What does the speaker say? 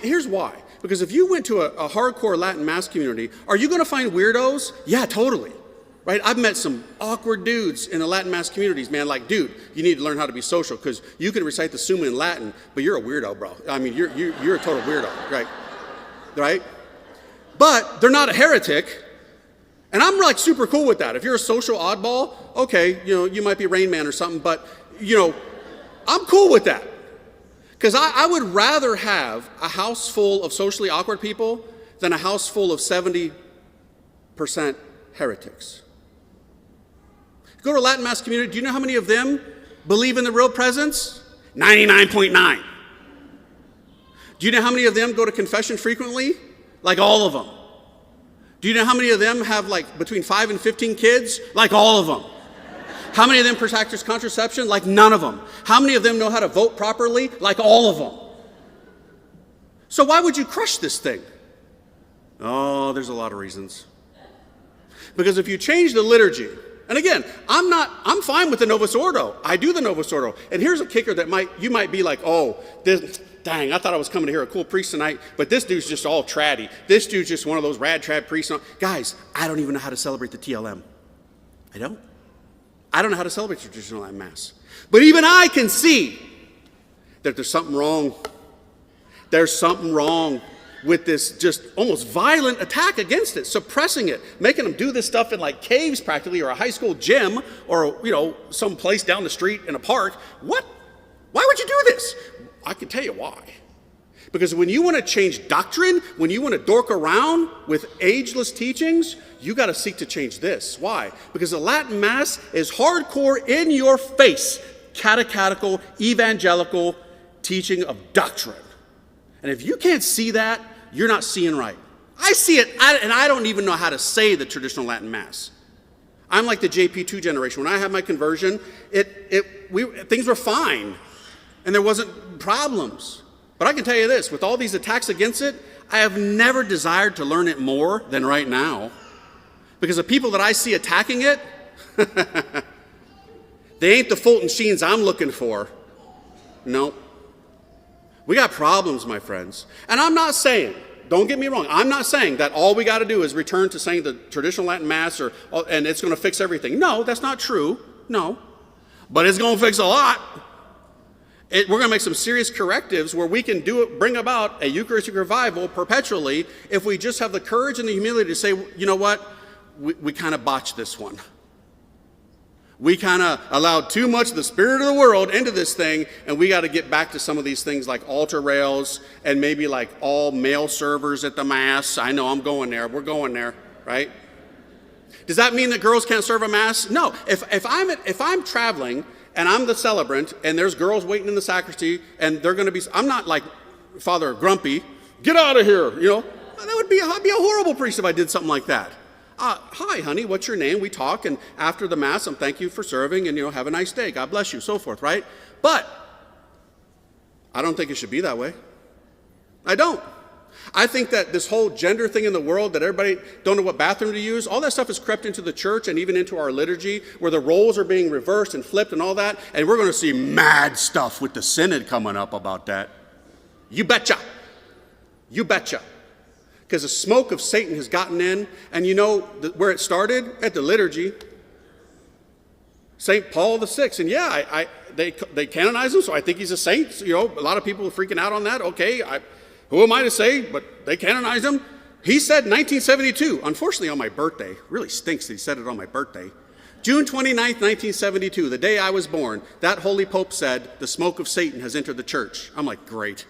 here's why. Because if you went to a hardcore Latin Mass community, are you going to find weirdos? Yeah, totally. Right? I've met some awkward dudes in the Latin Mass communities, man. Like, dude, you need to learn how to be social because you can recite the Summa in Latin, but you're a weirdo, bro. I mean, you're a total weirdo, right? Right? But they're not a heretic, and I'm like super cool with that. If you're a social oddball, okay, you might be Rain Man or something, but I'm cool with that. Because I would rather have a house full of socially awkward people than a house full of 70% heretics. Go to a Latin Mass community, do you know how many of them believe in the real presence? 99.9. Do you know how many of them go to confession frequently? Like all of them. Do you know how many of them have like between 5 and 15 kids? Like all of them. How many of them practice contraception? Like none of them. How many of them know how to vote properly? Like all of them. So why would you crush this thing? Oh, there's a lot of reasons. Because if you change the liturgy, and again, I'm fine with the Novus Ordo. I do the Novus Ordo. And here's a kicker that you might be like, oh, dang, I thought I was coming to hear a cool priest tonight, but this dude's just all traddy. This dude's just one of those rad trad priests. Guys, I don't even know how to celebrate the TLM. I don't know how to celebrate traditional Latin Mass. But even I can see that there's something wrong. There's something wrong with this just almost violent attack against it, suppressing it, making them do this stuff in like caves practically, or a high school gym, or some place down the street in a park. What? Why would you do this? I can tell you why. Because when you want to change doctrine, when you want to dork around with ageless teachings, you got to seek to change this. Why? Because the Latin Mass is hardcore, in your face, catechetical, evangelical teaching of doctrine. And if you can't see that, you're not seeing right. I see it, and I don't even know how to say the traditional Latin Mass. I'm like the JP2 generation. When I had my conversion, things were fine, and there wasn't problems. But I can tell you this, with all these attacks against it, I have never desired to learn it more than right now. Because the people that I see attacking it, they ain't the Fulton Sheens I'm looking for. No. We got problems, my friends. And I'm not saying, don't get me wrong, I'm not saying that all we got to do is return to saying the traditional Latin Mass and it's going to fix everything. No, that's not true. No. But it's going to fix a lot. We're going to make some serious correctives where we can bring about a Eucharistic revival perpetually if we just have the courage and the humility to say, you know what, we kind of botched this one. We kind of allowed too much of the spirit of the world into this thing, and we got to get back to some of these things like altar rails and maybe like all male servers at the Mass. I know I'm going there. We're going there, right? Does that mean that girls can't serve a Mass? No. If I'm traveling and I'm the celebrant and there's girls waiting in the sacristy and they're going to be, I'm not like Father Grumpy, get out of here, That would be I'd be a horrible priest if I did something like that. Hi, honey, what's your name? We talk, and after the Mass, thank you for serving, and, have a nice day. God bless you, so forth, right? But I don't think it should be that way. I don't. I think that this whole gender thing in the world, that everybody don't know what bathroom to use, all that stuff has crept into the church and even into our liturgy, where the roles are being reversed and flipped and all that, and we're going to see mad stuff with the synod coming up about that. You betcha. You betcha. Because the smoke of Satan has gotten in, and where it started? At the liturgy. St. Paul VI, and they canonized him, so I think he's a saint. A lot of people are freaking out on that. Okay, who am I to say, but they canonized him. He said 1972, unfortunately on my birthday, really stinks that he said it on my birthday. June 29th, 1972, the day I was born, that holy pope said, the smoke of Satan has entered the church. I'm like, great.